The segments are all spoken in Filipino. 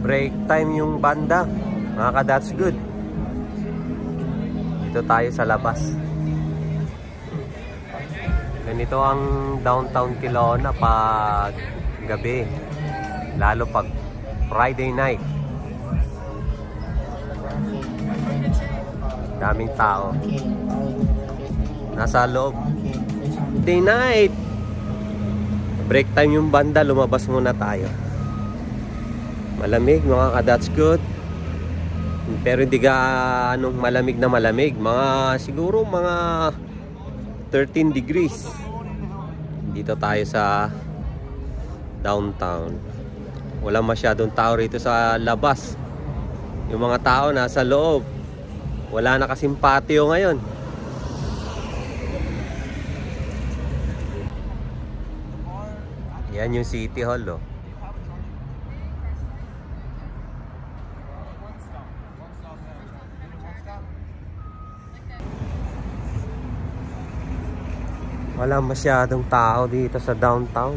Break time yung banda. Mga ka-that's good. Dito tayo sa labas. Ganito ang downtown Kelowna pag gabi. Lalo pag Friday night. Daming tao. Nasa loob. Friday night. Break time yung banda. Lumabas muna tayo. Malamig mga ka-that's good. Pero hindi anong malamig na malamig. Siguro mga 13 degrees. Dito tayo sa downtown. Wala masyadong tao rito sa labas. Yung mga tao nasa loob. Wala na kasing patio ngayon. Yan yung City Hall, oh. Wala masyadong tao dito sa downtown.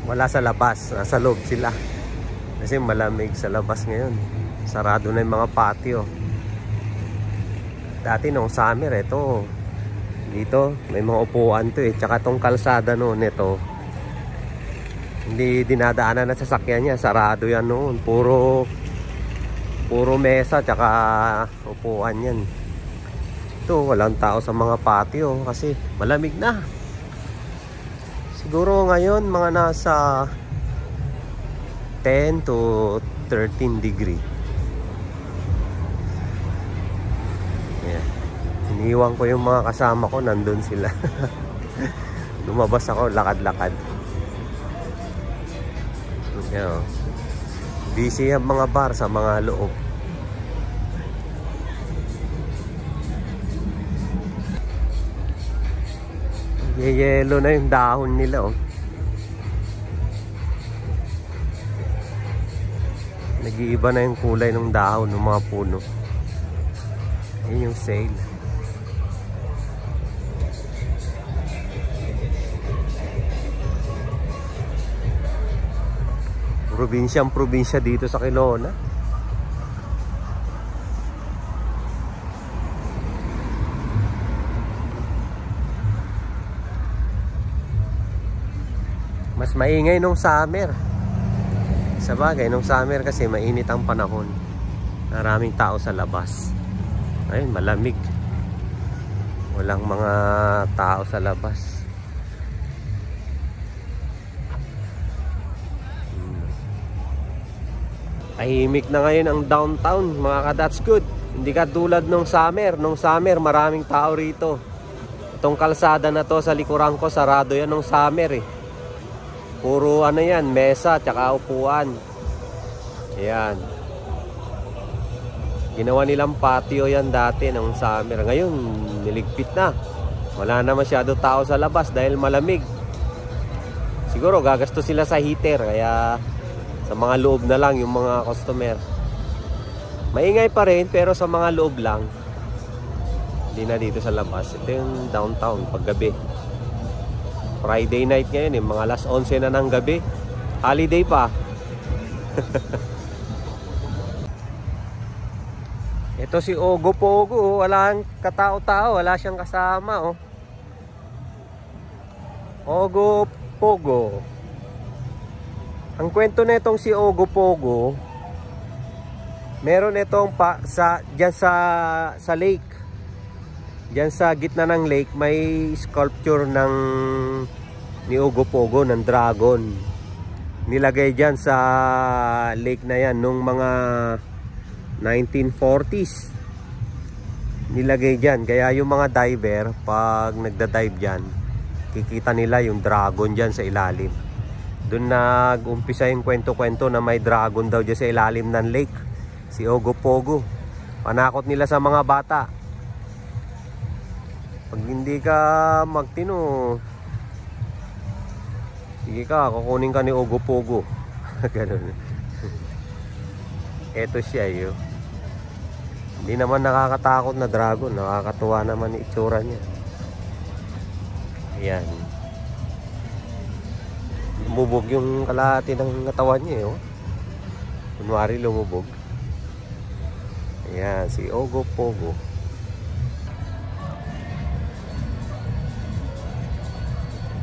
Wala sa labas, nasa loob sila. Kasi malamig sa labas ngayon. Sarado na yung mga patio. Dati nung summer, dito may mga upuan to eh. Tsaka tong kalsada noon ito, hindi dinadaanan na sasakyan niya. Sarado yan noon. Puro mesa tsaka upuan yan. Ito, walang tao sa mga patio kasi malamig na. Siguro ngayon mga nasa 10 to 13 degree. Yeah. Iniwan ko yung mga kasama ko, nandun sila. Lumabas ako, lakad-lakad. Yeah. Busy ang mga bar sa mga loob. Yelo na yung dahon nila, oh. Nag-iiba na yung kulay ng dahon ng mga puno. Yun yung sale. Probinsya dito sa Kelowna. Mas maingay nung summer. Sabagay, nung summer kasi mainit ang panahon. Maraming tao sa labas. Ayun, malamig. Walang mga tao sa labas. Tahimik na ngayon ang downtown, mga ka-that's good. Hindi katulad nung summer. Nung summer, maraming tao rito. Itong kalsada na to sa likuran ko, sarado yan nung summer eh. Puro ano yan, mesa tsaka upuan. Ayan. Ginawa nilang patio yan dati ng summer. Ngayon, niligpit na. Wala na masyado tao sa labas dahil malamig. Siguro gagasto sila sa heater. Kaya sa mga loob na lang yung mga customer. Maingay pa rin pero sa mga loob lang. Hindi na dito sa labas. Ito yung downtown paggabi. Friday night ngayon eh, mga alas 11 na ng gabi. Holiday pa. Ito si Ogo Pogo, walang katao-tao, wala siyang kasama, oh. Ogo Pogo. Ang kwento nitong si Ogo Pogo, meron itong diyan sa lake. Diyan sa gitna ng lake may sculpture ni Ogo Pogo ng dragon. Nilagay diyan sa lake na yan nung mga 1940s. Nilagay diyan kaya yung mga diver pag nagda-dive diyan, kikita nila yung dragon diyan sa ilalim. Doon nag-umpisa yung kwento-kwento na may dragon daw diyan sa ilalim ng lake. Si Ogo Pogo. Panakot nila sa mga bata. Pag hindi ka magtino, sige ka, kukunin ka ni Ogo Pogo. Ganun. Eto siya yun. Hindi naman nakakatakot na dragon. Nakakatuwa naman yung itsura niya. Ayan. lumubog yung kalahati ng katawan niya, eh, oh. Kunwari lumubog. Ayan, si Ogopogo.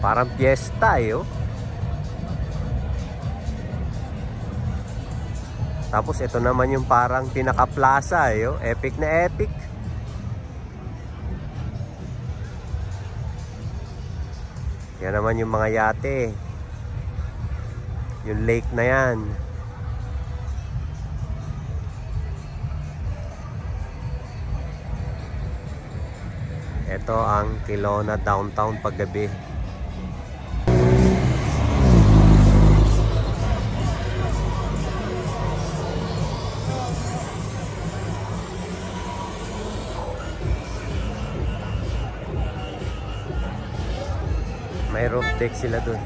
Parang piyesta, eh, oh. Tapos ito naman yung parang pinaka-plaza, eh, oh. Epic na epic. Yan naman yung mga yate. Yung lake na yan. Ito ang Kelowna downtown paggabi. May roof deck sila dun.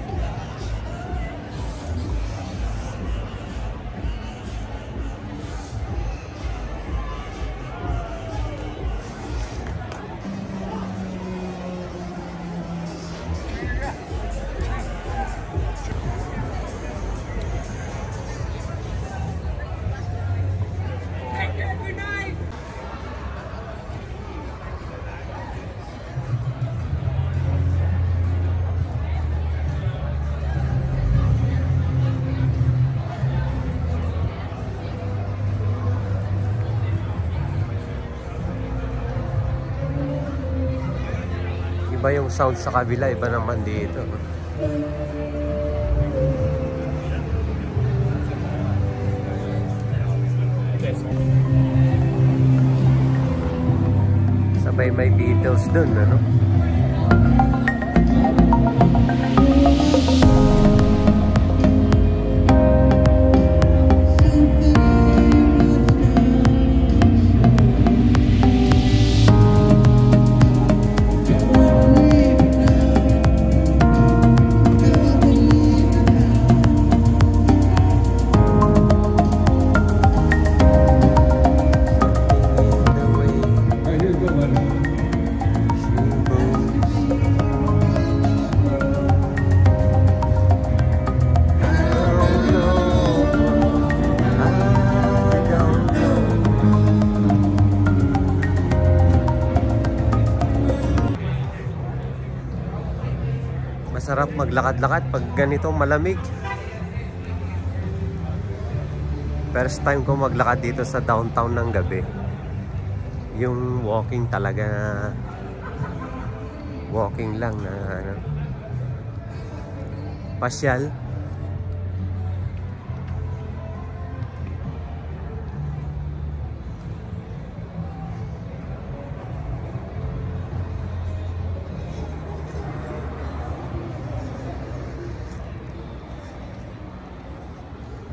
Iba yung sound sa kabila, iba naman dito. Sabay may Beatles dun, ano? Masarap maglakad-lakad pag ganito malamig. First time ko maglakad dito sa downtown ng gabi. Yung walking talaga, walking lang na ano, pasyal.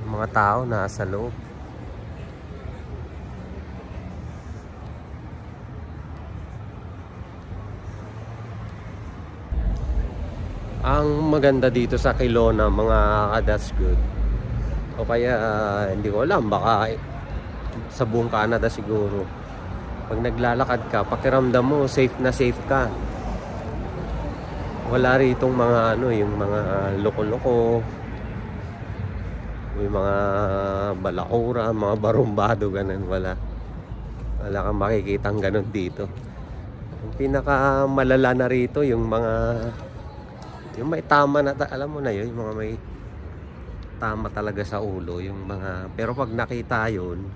Mga tao nasa loob. Ang maganda dito sa Kelowna, mga ka-that's good, o kaya hindi ko alam, baka sa buong Canada siguro, pag naglalakad ka, pakiramdam mo safe na safe ka. Wala ritong mga ano, yung mga loko-loko, may mga balakura, mga barumbado, ganun. Wala kang makikitang ganun dito. Ang pinaka malala na rito yung mga, yung may tama na, alam mo na yun, yung mga may tama talaga sa ulo, yung mga, pero pag nakita yun,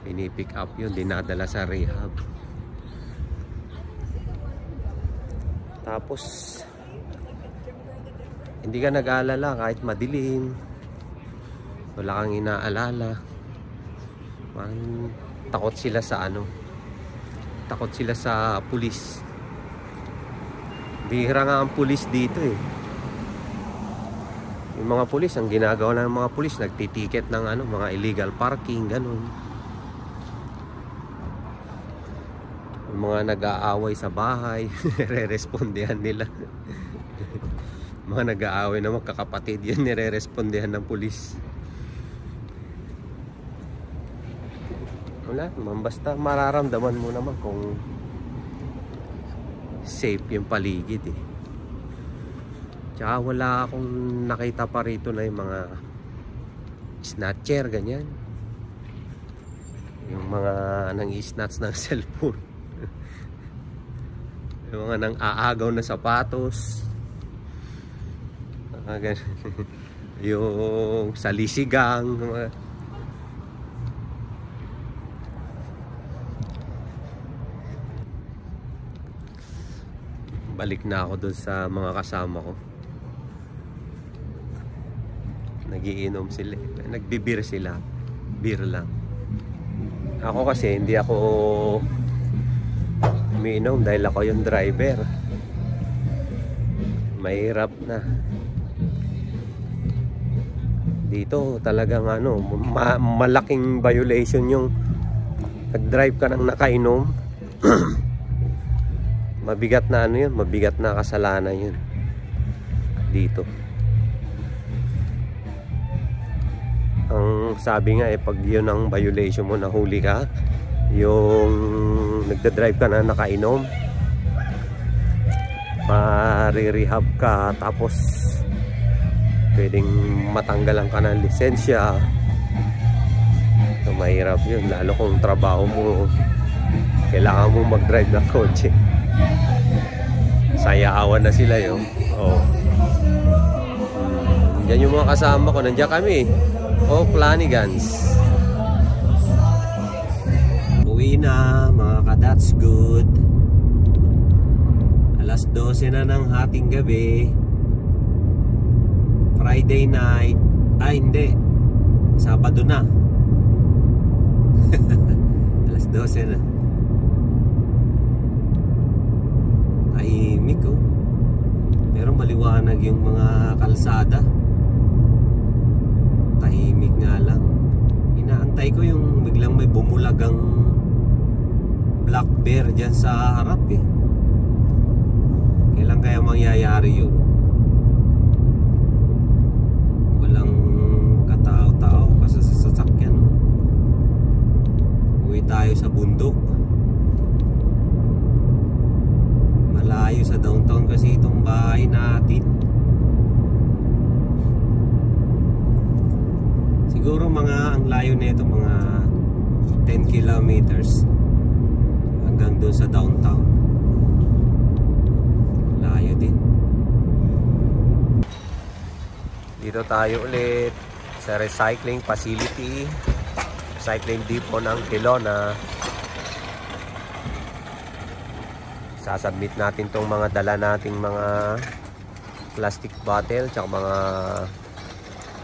pinipick up yun, dinadala sa rehab. Tapos hindi ka nag-aalala kahit madilim, wala kang inaalala. Takot sila sa ano, takot sila sa pulis. Bihira nga ang pulis dito, eh. Yung mga pulis, ang ginagawa ng mga pulis, nagtitiket ng ano, mga illegal parking, ganun. Yung mga nag-aaway sa bahay, nire-respondihan nila. Mga nag-aaway na magkakapatid, yun nire-respondihan ng pulis. Wala, basta mararamdaman mo naman kung safe yung paligid, eh. Tsaka wala akong nakita pa rito na yung mga snatcher, ganyan. Yung mga nang-snatch ng cellphone. Yung mga nang-aagaw na sapatos. Yung salisigang. Balik na ako doon sa mga kasama ko. Nagiinom sila, nagbibir sila, beer lang. Ako kasi hindi ako umiinom dahil ako yung driver. Mahirap na. Dito talagang malaking violation yung nag-drive ka ng nakainom. Mabigat na yun, mabigat na kasalanan yun dito. Ang sabi nga pag yun ang violation mo, nahuli ka, yung nagda-drive ka na nakainom, marirehab ka, tapos pwedeng matanggalan ka ng lisensya. So mahirap yun, lalo kung trabaho mo kailangan mo mag-drive ng kotse. Sayaawan na sila yun. Yan yung mga kasama ko, nandiyan kami. Planigans. Uwi na mga ka-that's good. Alas 12 na ng hating gabi. Friday night. Hindi, Sabado na. Alas 12 na. Tahimik pero maliwanag yung mga kalsada. Tahimik nga lang. Inaantay ko yung biglang may bumulagang black bear dyan sa harap Kailan kaya mangyayari yun? Walang katao-tao kasi sa sasakyan. Uwi tayo sa bundok. Malayo sa downtown kasi itong bahay natin. Siguro ang layo nito mga 10 kilometers hanggang doon sa downtown. Layo din. Dito tayo ulit sa recycling facility, recycling depot ng Kelowna. Sasubmit natin tong mga dala nating mga plastic bottle tsaka mga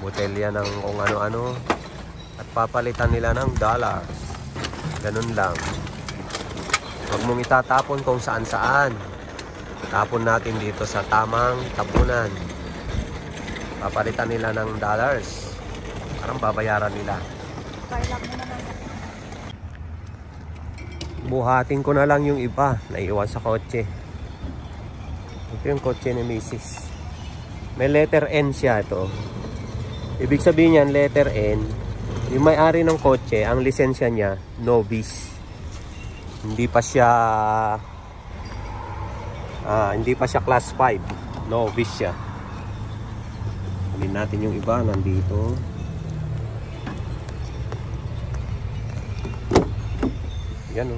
botelya ng kung ano-ano at papalitan nila ng dollars. Ganun lang. Huwag mong itatapon kung saan-saan. Tapon natin dito sa tamang tapunan. Papalitan nila ng dollars. Parang babayaran nila. Buhatin ko na lang yung iba. Naiwan sa kotse. Ito yung kotse ni Mrs. May letter N siya ito. Ibig sabihin yan, letter N, yung may-ari ng kotse, ang lisensya niya, novice. Hindi pa siya class 5. Novice siya. Sabihin natin yung iba, nandito. Yan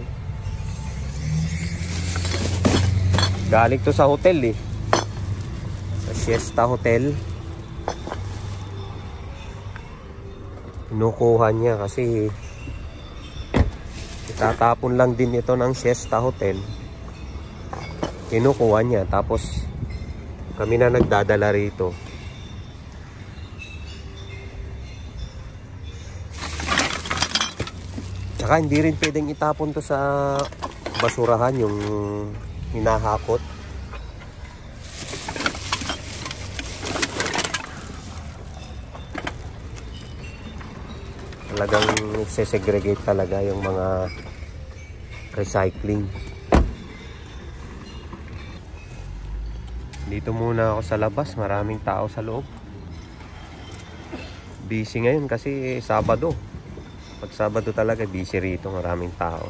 Galing to sa hotel sa Siesta Hotel. Kinukuha niya kasi itatapon lang din ito ng Siesta Hotel. Kinukuha niya tapos kami na nagdadala rito. Tsaka hindi rin pwedeng itapon to sa basurahan yung hinahakot. Talagang segregate talaga yung mga recycling. Dito muna ako sa labas, maraming tao sa loob. Busy ngayon kasi Sabado. Pag Sabado talaga busy rito, maraming tao.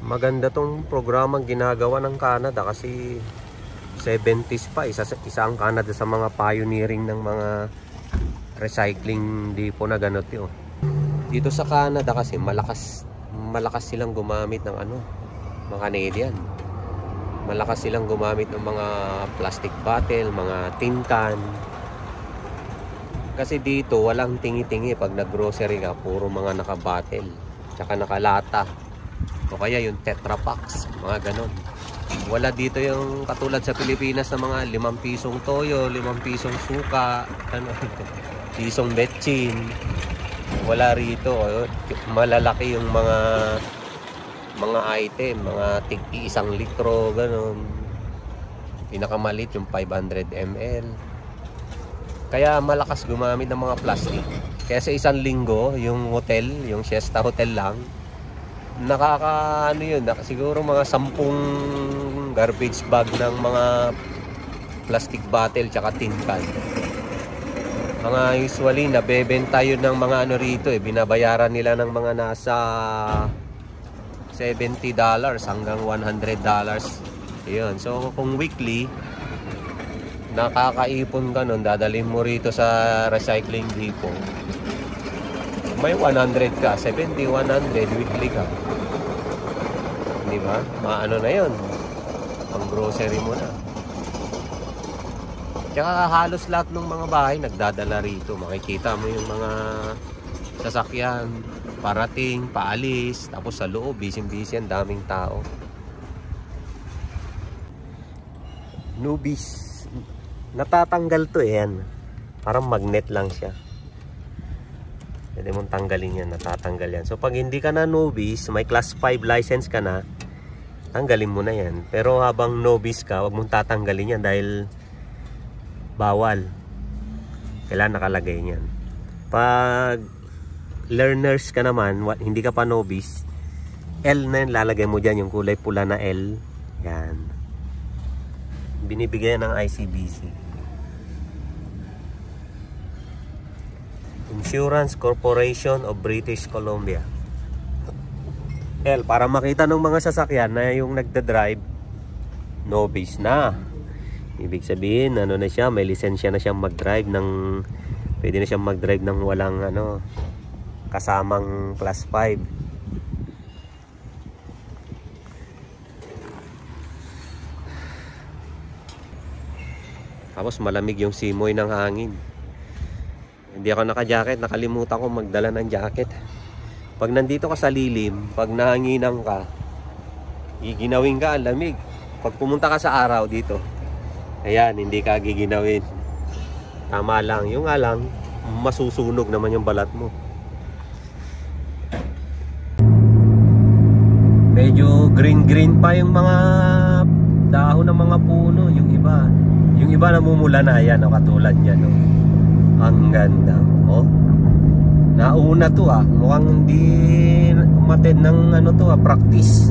Maganda tong programang ginagawa ng Canada kasi 70s pa, isa ang Canada sa mga pioneering ng mga recycling depot na ganito yun. Dito sa Canada kasi malakas silang gumamit ng mga Canadian. Malakas silang gumamit ng mga plastic bottle, mga tin can. Kasi dito walang tingi-tingi pag nag-grocery ka, puro mga naka-bottle, tsaka nakalata. O kaya yung Tetra Paks, mga ganon. Wala dito yung katulad sa Pilipinas na mga 5 pisong toyo, 5 pisong suka, pisong betchin. Wala rito. Malalaki yung mga item, mga tig-1 litro, ganon. Pinakamalit yung 500 ml. Kaya malakas gumamit ng mga plastic. Kaya sa isang linggo, yung hotel, yung Siesta Hotel lang, siguro mga 10 garbage bag ng mga plastic bottle tsaka tin can. Mga usually nabebenta yun ng mga rito binabayaran nila ng mga nasa $70 hanggang $100. Ayun. So kung weekly nakakaipon ka nun, dadalhin mo rito sa recycling depot, may 100 ka, 70, 100 weekly ka. Di ba? Maano na yun, pang grocery mo na. Tsaka halos lahat ng mga bahay nagdadala rito. Makikita mo yung mga sasakyan parating, paalis, tapos sa loob busy-busy, ang daming tao. Newbies, natatanggal to yan. Parang magnet lang siya. Pwede mong tanggalin yan, natatanggal yan. So pag hindi ka na novice, may class 5 license ka na, tanggalin mo na yan. Pero habang novice ka, wag mong tatanggalin yan dahil bawal. Kailangan nakalagay yan. Pag learners ka naman, hindi ka pa novice, L na yan, lalagay mo dyan yung kulay pula na L. Yan. Binibigay ng ICBC. Insurance Corporation of British Columbia. L, para makita ng mga sasakyan na yung nagda-drive, novice na. Ibig sabihin, na siya, may lisensya na siyang mag-drive ng, pwede na siyang mag-drive ng walang kasamang class 5. Tapos malamig yung simoy ng hangin. Hindi ako naka-jacket, nakalimutan ko magdala ng jacket. Pag nandito ka sa lilim, pag nahanginan ka, giginawin ka, ang lamig. Pag pumunta ka sa araw dito, ayan, hindi ka giginawin. Tama lang, yung nga lang, masusunog naman yung balat mo. Medyo green-green pa yung mga dahon ng mga puno, yung iba. Yung iba namumula na, ayan, katulad yan, no? Ang ganda. Oh. Nauna to mukhang hindi umattend ng practice.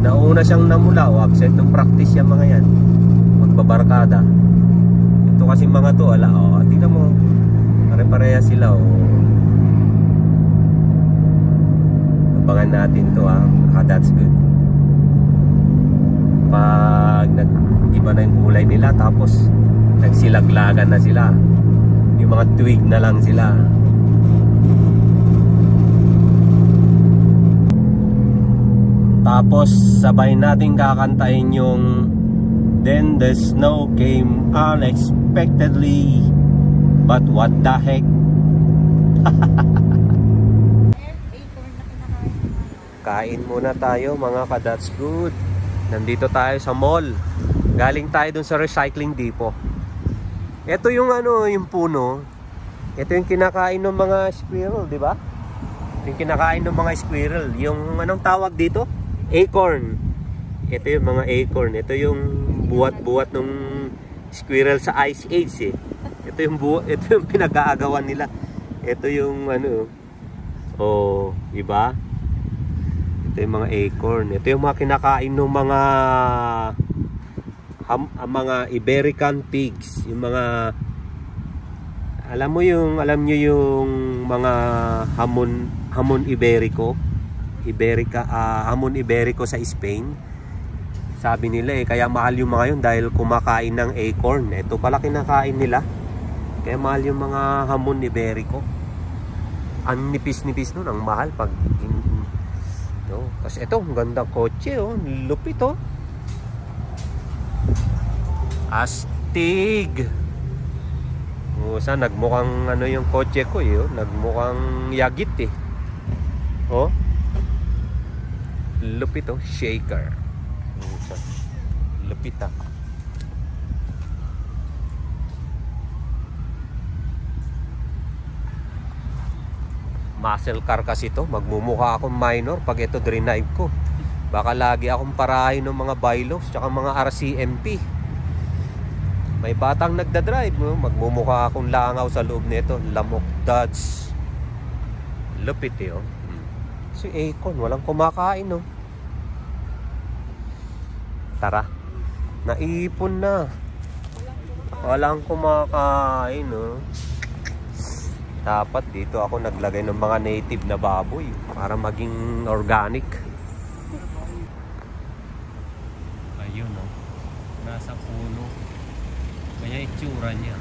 Nauna siyang namula, absent ng practice yung mga yan. Magbabarkada. Ito kasi mga to, tingnan mo. Pare-pareha sila, Abangan natin to, that's good. Pag nag-iba na yung kulay nila, tapos nagsilaglagan na sila. Yung mga twig na lang sila. Tapos sabay natin kakantahin yung Then the snow came unexpectedly, but what the heck. Kain muna tayo mga ka-that's good. Nandito tayo sa mall. Galing tayo dun sa recycling depot. Ito yung yung puno. Ito yung kinakain ng mga squirrel, di ba? Yung kinakain ng mga squirrel. Yung anong tawag dito? Acorn. Ito yung mga acorn. Ito yung buwat-buwat ng squirrel sa Ice Age Ito yung pinag-aagawan nila. Ito yung iba? Ito yung mga acorn. Ito yung mga kinakain ng mga Iberican pigs, yung mga alam niyo yung mga hamon Iberico, hamon Iberico sa Spain. Sabi nila kaya mahal yung mga yun dahil kumakain ng acorn. Ito pala kinakain nila. Kaya mahal yung mga hamon iberico. Ang nipis-nipis nun, ang mahal pag no. Tapos ito, ang gandang kotse oh, lupit oh. Astig. Sa nagmukhang ano yung kotse ko oh. Nagmukhang yagit eh. Oh. Lupit oh, shaker. Lupit ah. Muscle car kasi ito. Magmumukha akong minor pag ito drive ko. Baka lagi akong parahin ng mga bylaws tsaka mga RCMP. May batang nagdadrive, no? Magmumukha akong langaw sa loob nito. Lamok Dodge. Lupit eh oh. Si Akon, walang kumakain no. Tara. Naipon na. Walang kumakain no. Dapat dito ako naglagay ng mga native na baboy para maging organic. Ayun oh. Nasa puno. Kaya itsura niya.